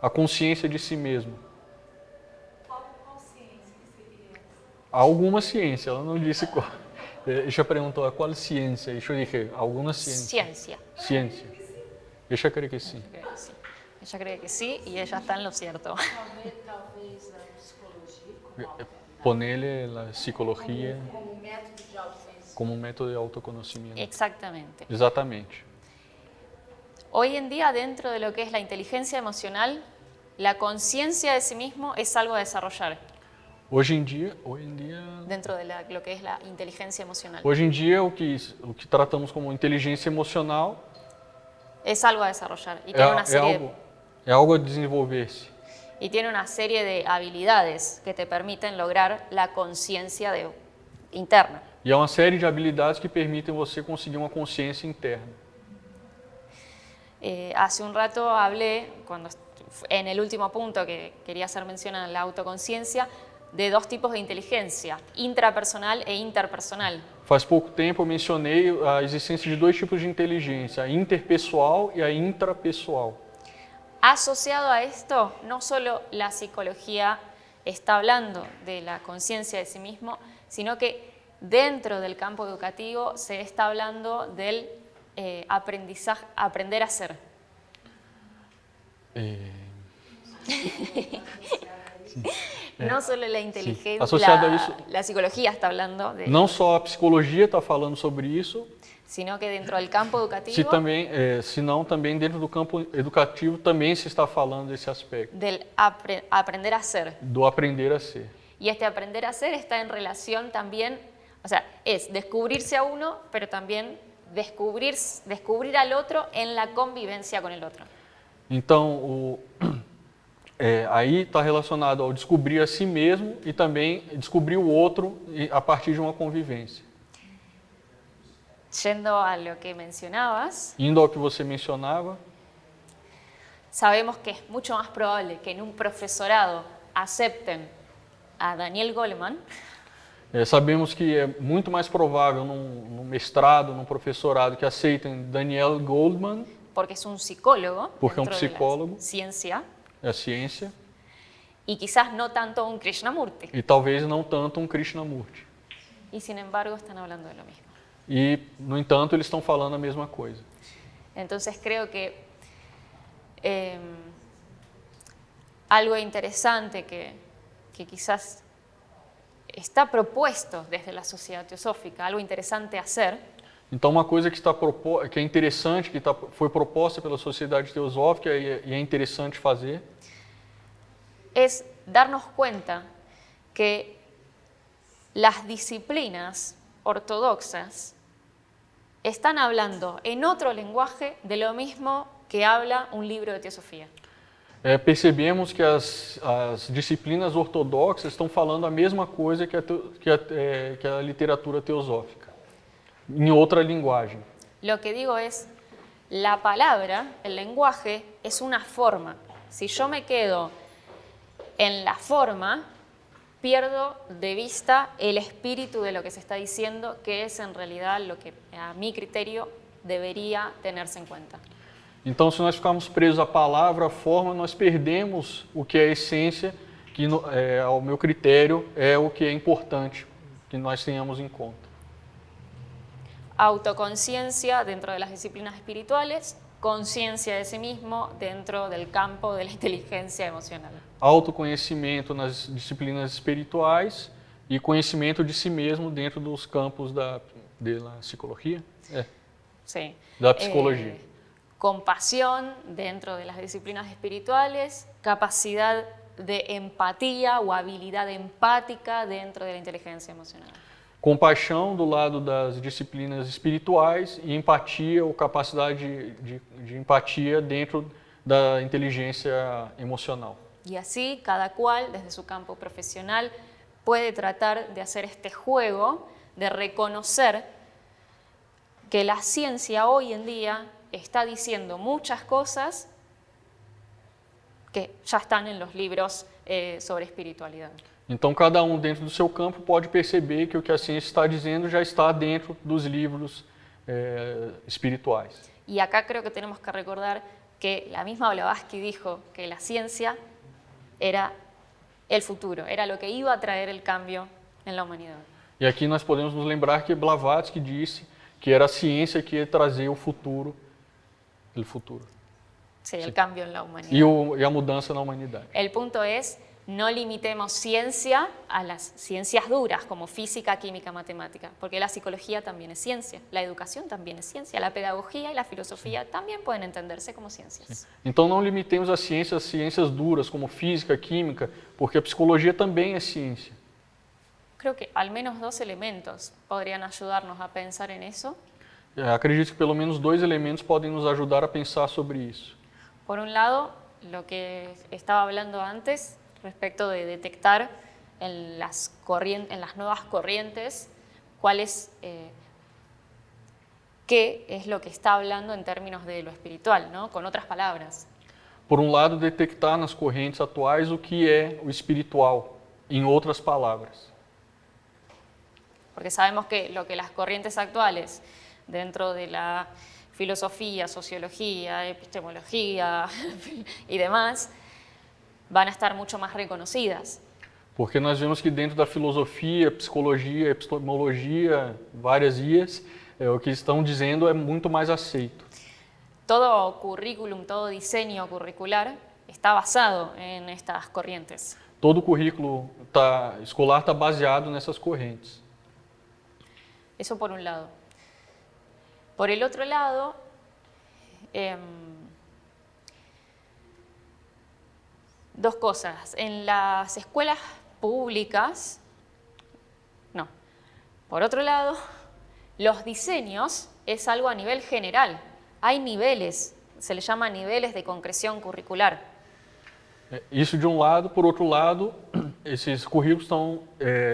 A consciência de si mesmo. Qual ciência que seria essa? Há alguma ciência, ela não disse qual. Ella preguntó a qual ciência e eu dije, alguma ciência. Ciencia. Ciência. Ella cree que sim. Creo que sí. Ella cree que sí y ella está en lo cierto. Talvez a psicologia, Ponerle la psicologia como método de autoconhecimento. como um método de autoconhecimento. Exactamente. Exatamente. Hoy en día, dentro de lo que es la inteligencia emocional, la conciencia de sí mismo es algo a desarrollar. Hoje em dia, Dentro de lo que es la inteligencia emocional. hoje em dia o que tratamos como inteligência emocional Es algo a desarrollar. Y tiene una serie, é algo a desenvolver-se. y tiene una serie de habilidades que te permiten lograr la conciencia interna. E há uma série de habilidades que permitem você conseguir uma consciência interna. Hace un rato hablé, en el último punto que quería hacer mención a la autoconciencia, de dos tipos de inteligencia, intrapersonal e interpersonal. Faz pouco tempo eu mencionei a existência de dois tipos de inteligência, a interpessoal e a intrapessoal. asociado a esto, no solo la psicología está hablando de la conciencia de sí mismo, sino que dentro del campo educativo se está hablando del aprendizaje, aprender a ser. No solo la inteligencia, Associado a isso, la psicología está hablando de, não só a psicologia está falando sobre isso, sino que dentro del campo se educativo, também, senão também dentro do campo educativo também se está falando desse aspecto, del aprender a ser. do aprender a ser. Y este aprender a ser está en relación también, o sea, es descubrirse a uno, pero también descubrir al otro en la convivencia con el otro. Então, aí está relacionado ao descobrir a si mesmo e também descobrir o outro a partir de uma convivência. Yendo a lo que mencionabas, Indo ao que você mencionava, sabemos que es mucho más probable que en un profesorado acepten a Daniel Goleman sabemos que é muito mais provável num mestrado, num professorado que aceitem Daniel Goleman, porque es un psicólogo, Porque es un dentro de la psicólogo. ciencia, a ciência, y quizás no tanto un Krishnamurti, e talvez não tanto Krishnamurti. y sin embargo están hablando de lo mismo. E, no entanto, eles estão falando a mesma coisa. Entonces creo que algo interesante que quizás está propuesto desde la sociedad teosófica, algo interesante hacer, Então, uma coisa que é interessante, que foi proposta pela sociedade teosófica e é interessante fazer, es darnos cuenta que las disciplinas ortodoxas están hablando en otro lenguaje de lo mismo que habla un libro de teosofía. percebemos que as disciplinas ortodoxas estão falando a mesma coisa que a literatura teosófica, em outra linguagem. Lo que digo es, la palabra, el lenguaje, es una forma. Si yo me quedo en la forma, pierdo de vista el espíritu de lo que se está diciendo, que es en realidad lo que a mi criterio debería tenerse en cuenta. Então, se nós ficarmos presos à palavra, à forma, nós perdemos o que é a essência, que, ao meu critério, é o que é importante que nós tenhamos em conta. Autoconciencia dentro de las disciplinas espirituales, conciencia de sí mismo dentro del campo de la inteligencia emocional. Autoconhecimento nas disciplinas espirituais e conhecimento de si mesmo dentro dos campos da psicologia? Sí. Da psicologia. Compasión dentro de las disciplinas espirituales, capacidad de empatía o habilidad empática dentro de la inteligencia emocional. Compaixão do lado das disciplinas espirituais e empatia ou capacidade de empatia dentro da inteligência emocional. Y así cada cual desde su campo profesional puede tratar de hacer este juego de reconocer que la ciencia hoy en día está diciendo muchas cosas que ya están en los libros sobre espiritualidad. Então, cada dentro do seu campo pode perceber que o que a ciência está dizendo já está dentro dos livros espirituais. Y acá creo que tenemos que recordar que la misma Blavatsky dijo que la ciencia era el futuro, era lo que iba a traer el cambio en la humanidad. E aqui nós podemos nos lembrar que Blavatsky disse que era a ciência que ia trazer o futuro. Sí, el cambio en la humanidad. E a mudança na humanidade. El punto es, no limitemos ciencia a las ciencias duras como física, química, matemática, porque la psicología también es ciencia, la educación también es ciencia, la pedagogía y la filosofía también pueden entenderse como ciencias. Então não limitemos a ciências duras como física, química, porque a psicologia também é ciência. Creo que al menos dos elementos podrían ayudarnos a pensar en eso. Acredito que pelo menos 2 elementos podem nos ajudar a pensar sobre isso. Por un lado, lo que estaba hablando antes respecto de detectar en las nuevas corrientes qué es lo que está hablando en términos de lo espiritual, ¿no? Con otras palabras. Por um lado, detectar nas correntes atuais o que é o espiritual, em outras palavras. Porque sabemos que lo que las corrientes actuales dentro de la filosofía, sociología, epistemología y demás, van a estar mucho más reconocidas. Porque nós vemos que dentro da filosofia, psicologia, epistemologia, várias IAs, o que estão dizendo é muito mais aceito. Todo currículum, todo diseño curricular está basado en estas corrientes. Todo o currículo escolar está baseado nessas correntes. Eso por un lado. Por el otro lado, dos cosas. En las escuelas públicas, no. Por otro lado, los diseños es algo a nivel general. Hay niveles, se les llama niveles de concreción curricular. Isso de um lado. Por outro lado, esses currículos estão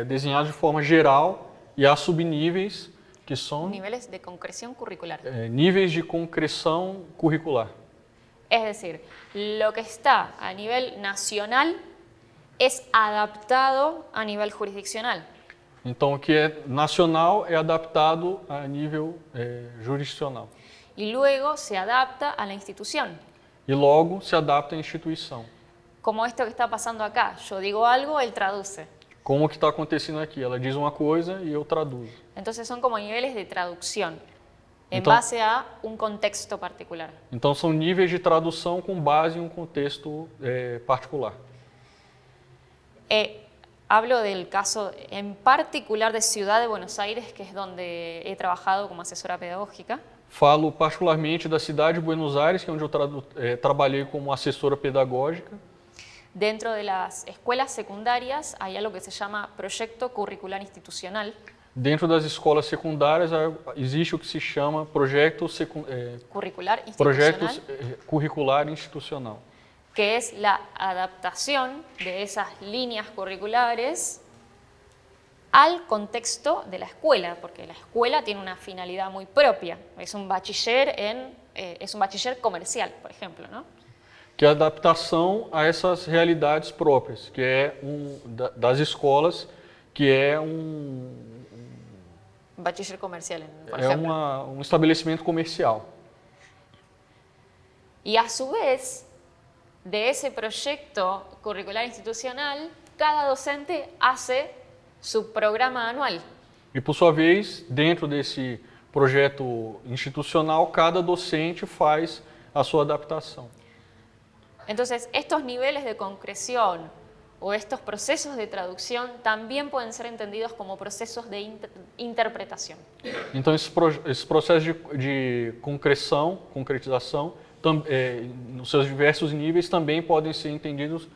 desenhados de forma geral e há subníveis que são Niveles de concreción curricular. níveis de concreção curricular. Es decir, lo que está a nivel nacional es adaptado a nivel jurisdiccional. Então, o que é nacional é adaptado a nível jurisdicional. Y luego se adapta a la institución. E logo se adapta à instituição. Como esto que está pasando acá. Yo digo algo, él traduce. Como o que está acontecendo aqui. Ela diz uma coisa e eu traduzo. Entonces son como niveles de traducción en Entonces- base a un contexto particular. Então, são níveis de tradução com base em um contexto particular. Hablo del caso en particular de Ciudad de Buenos Aires, que es donde he trabajado como asesora pedagógica. Falo particularmente da cidade de Buenos Aires, que é onde eu trabalhei como assessora pedagógica. Dentro de las escuelas secundarias hay algo que se llama Proyecto Curricular Institucional, Dentro das escolas secundárias existe o que se chama projeto curricular institucional, curricular institucional, que es la adaptación de esas líneas curriculares al contexto de la escuela, porque la escuela tiene una finalidad muy propia. Es un bachiller comercial, por ejemplo, ¿no? que é a adaptação a essas realidades próprias, que é das escolas, que é Bachiller comercial, por ejemplo. um estabelecimento comercial. Y a su vez, de ese proyecto curricular institucional, cada docente hace su programa anual. E, por sua vez, dentro desse projeto institucional, cada docente faz a sua adaptação. Entonces, estos niveles de concreción o estos procesos de traducción también pueden ser entendidos como procesos de interpretación. Então, esses processos de concretização, nos seus diversos níveis, também podem ser entendidos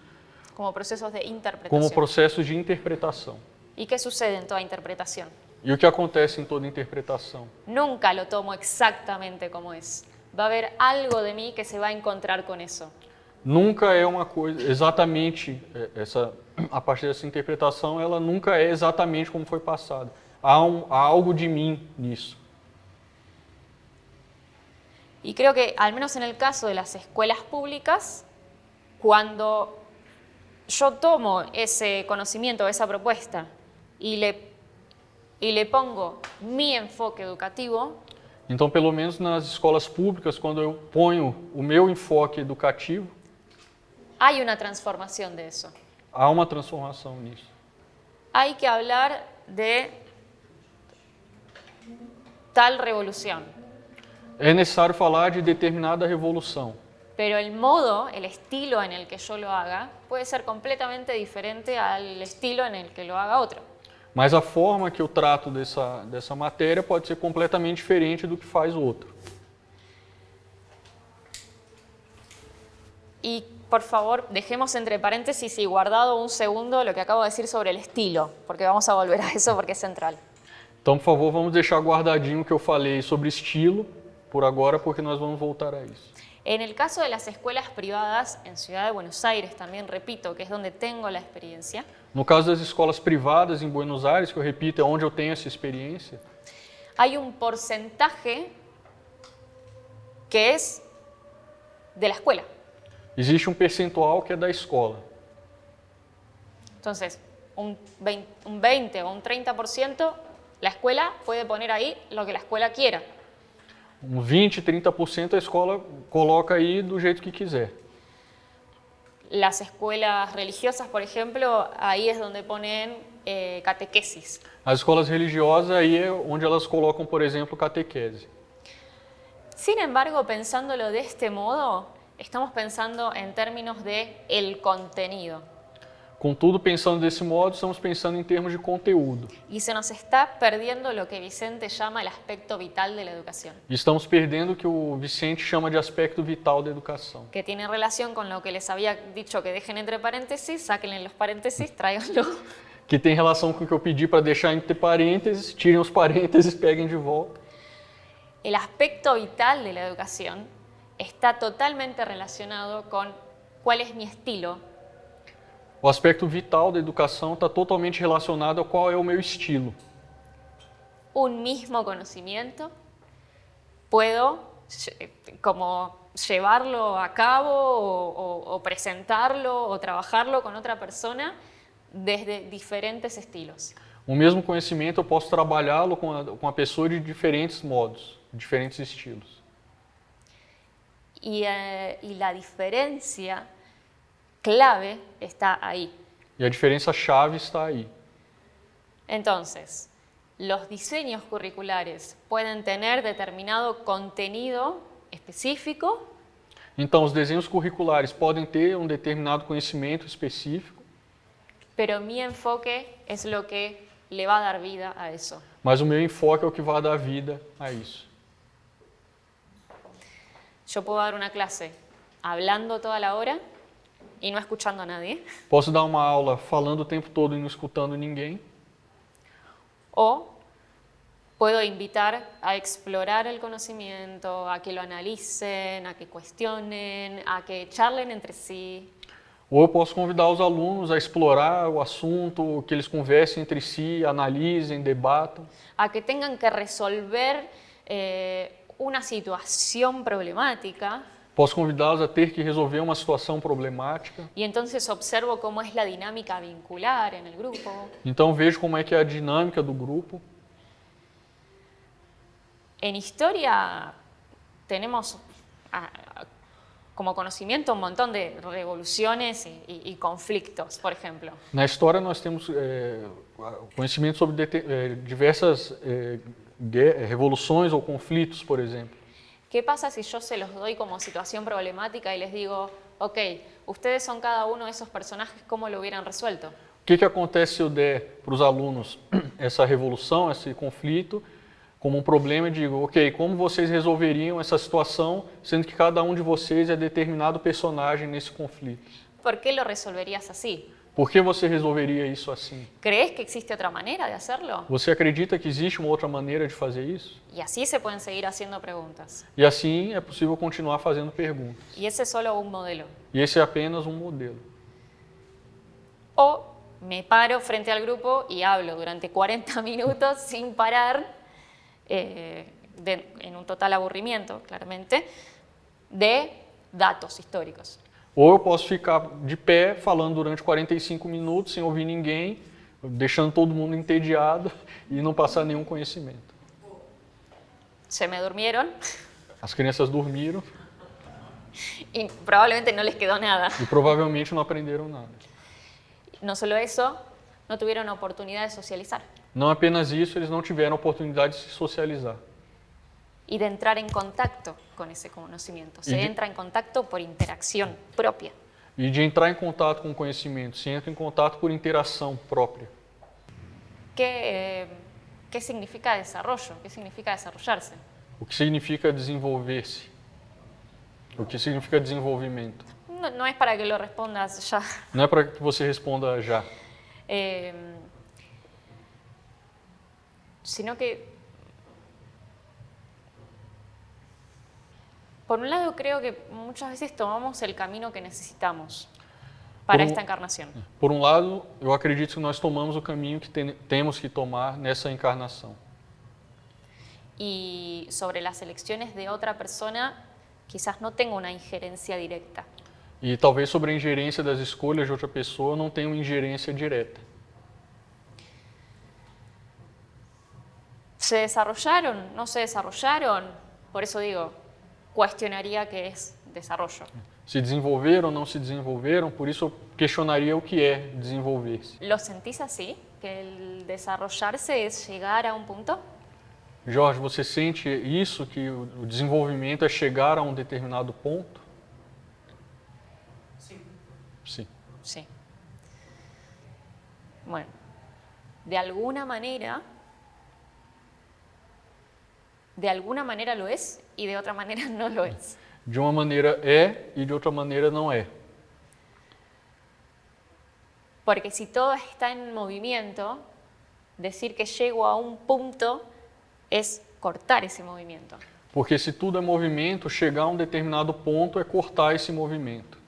Como procesos de interpretación. como processos de interpretação. ¿Y qué sucede en toda interpretación? E o que acontece em toda interpretação? Nunca lo tomo exactamente como es. Va a haber algo de mí que se va a encontrar con eso. Nunca é uma coisa exatamente, a partir dessa interpretação, ela nunca é exatamente como foi passada. Há algo de mim nisso. Y creo que, al menos en el caso de las escuelas públicas, cuando yo tomo ese conocimiento, esa propuesta, y le pongo mi enfoque educativo, Então, pelo menos nas escolas públicas, quando eu ponho o meu enfoque educativo, hay una transformación de eso. há uma transformação nisso. Hay que hablar de tal revolución, É necessário falar de determinada revolução, pero el modo, el estilo en el que yo lo haga, puede ser completamente diferente al estilo en el que lo haga otro. mas a forma que eu trato dessa matéria pode ser completamente diferente do que faz o outro. Y por favor, dejemos entre paréntesis y guardado un segundo lo que acabo de decir sobre el estilo, porque vamos a volver a eso porque es central. Então, por favor, vamos deixar guardadinho o que eu falei sobre estilo por agora, porque nós vamos voltar a isso. En el caso de las escuelas privadas, en Ciudad de Buenos Aires también repito, que es donde tengo la experiencia, No caso das escolas privadas em Buenos Aires, que eu repito, é onde eu tenho essa experiência, hay un porcentaje que es de la escuela. existe um percentual que é da escola. Entonces, un 20 o un 30%, la escuela puede poner ahí lo que la escuela quiera. Um 20, 30% a escola coloca aí do jeito que quiser. Las escuelas religiosas, por ejemplo, ahí es donde ponen catequesis. As escolas religiosas aí é onde elas colocam, por exemplo, catequese. Sin embargo, pensándolo de este modo, estamos pensando en términos de el contenido. Contudo, pensando desse modo, estamos pensando em termos de conteúdo. Y se nos está perdiendo lo que Vicente llama el aspecto vital de la educación, E estamos perdendo o que o Vicente chama de aspecto vital da educação, que tiene relación con lo que les había dicho que dejen entre paréntesis, sáquenle los paréntesis, tráiganlo. que tem relação com o que eu pedi para deixar entre parênteses, tirem os parênteses, peguem de volta. El aspecto vital de la educación está totalmente relacionado con cuál es mi estilo. O aspecto vital da educação está totalmente relacionado a qual é o meu estilo. Un mismo conocimiento puedo como llevarlo a cabo o presentarlo o trabajarlo con otra persona desde diferentes estilos. O mesmo conhecimento eu posso trabalhá-lo com a pessoa de diferentes modos, diferentes estilos. Y la diferencia clave está ahí. E a diferença chave está aí. Entonces, los diseños curriculares pueden tener determinado contenido específico, Então, os desenhos curriculares podem ter um determinado conhecimento específico, pero mi enfoque es lo que le va a dar vida a eso. mas o meu enfoque é o que vai dar vida a isso. Yo puedo dar una clase hablando toda la hora y no escuchando a nadie, Posso dar uma aula falando o tempo todo e não escutando ninguém, o puedo invitar a explorar el conocimiento, a que lo analicen, a que cuestionen, a que charlen entre sí. ou eu posso convidar os alunos a explorar o assunto, que eles conversem entre si, analisem, debatam, A que tengan que resolver una situación problemática, posso convidá-los a ter que resolver uma situação problemática. y entonces observo cómo es la dinámica vincular en el grupo. Então vejo como é que é a dinâmica do grupo. En historia tenemos como conocimiento un montón de revoluciones y conflictos, por ejemplo. Na história nós temos conhecimento sobre diversas revoluções ou conflitos, por exemplo. ¿Qué pasa si yo se los doy como situación problemática y les digo, ok, ustedes son cada uno de esos personajes, ¿cómo lo hubieran resuelto? O que acontece se eu der para os alunos essa revolução, esse conflito, como um problema e digo, ok, como vocês resolveriam essa situação, sendo que cada um de vocês é determinado personagem nesse conflito? ¿Por qué lo resolverías así? Por que você resolveria isso assim? ¿Crees que existe otra manera de hacerlo? Você acredita que existe uma outra maneira de fazer isso? Y así se pueden seguir haciendo preguntas. E assim é possível continuar fazendo perguntas. Y ese es solo un modelo. E esse é apenas um modelo. O me paro frente al grupo y hablo durante 40 minutos sin parar, en un total aburrimiento, claramente, de datos históricos. Ou eu posso ficar de pé falando durante 45 minutos sem ouvir ninguém, deixando todo mundo entediado e não passar nenhum conhecimento. Se me durmieron As crianças dormiram y probablemente no les quedó nada. e provavelmente não aprenderam nada. No solo eso, no tuvieron oportunidad de socializar Não apenas isso, eles não tiveram oportunidade de se socializar y de entrar en contacto con ese conocimiento. Se Y- entra en contacto por interacción propia. e de entrar em contato com o conhecimento. Se entra em contato por interação própria. ¿Qué significa desarrollo? ¿Qué significa desarrollarse? O que significa desenvolver-se? O que significa desenvolvimento? No es para que lo respondas ya. Não é para que você responda já, Sino que, por un lado, creo que muchas veces tomamos el camino que necesitamos para esta encarnación. Por um lado, eu acredito que nós tomamos o caminho que temos que tomar nessa encarnação. Y sobre las elecciones de otra persona, quizás no tengo una injerencia directa. E talvez sobre a ingerência das escolhas de outra pessoa não tenha uma ingerência direta. ¿Se desarrollaron? ¿No se desarrollaron? Por eso digo, cuestionaría qué es desarrollo. Se desenvolveram ou não se desenvolveram, por isso eu questionaria o que é desenvolver-se. ¿Lo sentís así? ¿Que el desarrollarse es llegar a un punto? Jorge, você sente isso, que o desenvolvimento é chegar a um determinado ponto? Sim. Sim. Sí. Bueno, de alguna manera lo es y de otra manera no lo es. De uma maneira é e de outra maneira não é. Porque si todo está en movimiento, decir que llego a un punto es cortar ese movimiento. Porque se tudo é movimento, chegar a um determinado ponto é cortar esse movimento.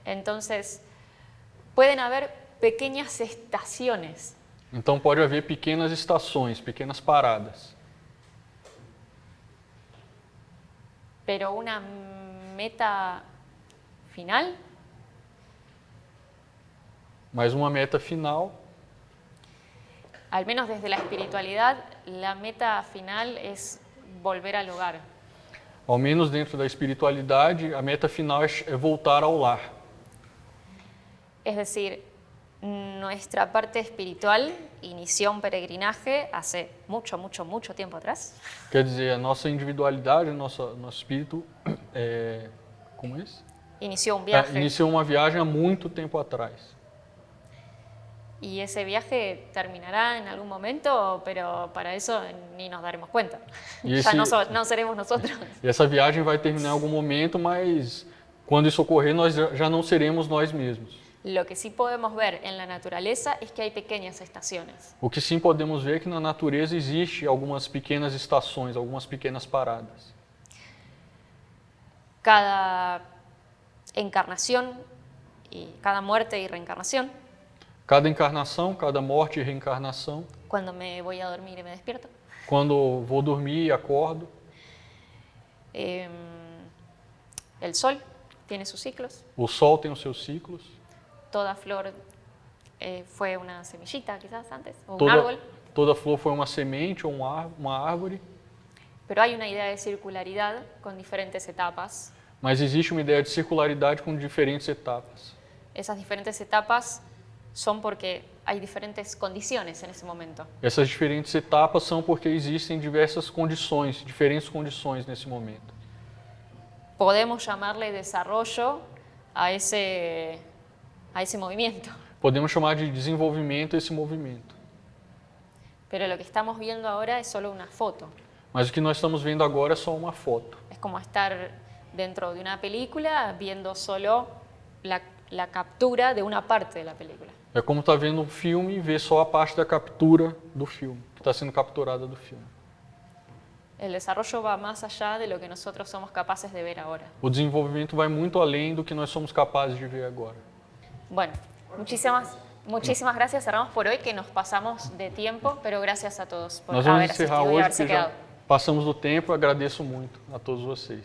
Entonces, pueden haber pequeñas estaciones, Então pode haver pequenas estações, pequenas paradas. pero una meta final, Mas uma meta final, al menos desde la espiritualidad, la meta final es volver al hogar. ao menos dentro da espiritualidade, a meta final é voltar ao lar. Es decir, nuestra parte espiritual inició un peregrinaje hace mucho, mucho, mucho tiempo atrás. Quer dizer, a nossa individualidade, nosso espírito, como é isso? Inició un viaje. Iniciou uma viagem há muito tempo atrás. Y ese viaje terminará en algún momento, pero para eso ni nos daremos cuenta. Y Ya ese- no seremos nosotros. E essa viagem vai terminar em algum momento, mas quando isso ocorrer, nós já não seremos nós mesmos. Lo que sí podemos ver en la naturaleza es que hay pequeñas estaciones. O que sim podemos ver é que na natureza existe algumas pequenas estações, algumas pequenas paradas. Cada encarnación y cada muerte y reencarnación, Cada encarnação, cada morte e reencarnação, cuando me voy a dormir y me despierto, quando vou dormir e acordo, el sol tiene sus ciclos, o sol tem os seus ciclos, toda flor fue una semillita quizás antes, o un árbol, toda flor foi uma semente ou uma árvore, pero hay una idea de circularidad con diferentes etapas. mas existe uma ideia de circularidade com diferentes etapas. Esas diferentes etapas son porque hay diferentes condiciones en ese momento. Essas diferentes etapas são porque existem diversas condições, diferentes condições nesse momento. Podemos llamarle desarrollo a ese movimiento, Podemos chamar de desenvolvimento esse movimento. pero lo que estamos viendo ahora es solo una foto. Mas o que nós estamos vendo agora é só uma foto. Es como estar dentro de una película viendo solo la captura de una parte de la película. É como estar vendo um filme e ver só a parte da captura do filme, que está sendo capturada do filme. El desarrollo va más allá de lo que nosotros somos capaces de ver ahora. O desenvolvimento vai muito além do que nós somos capazes de ver agora. Bueno, muchísimas gracias. Cerramos por hoy, que nos pasamos de tiempo, pero gracias a todos por Nós vamos haber encerrar asistido y hoje haberse porque já quedado. passamos do tempo. Eu agradeço muito a todos vocês.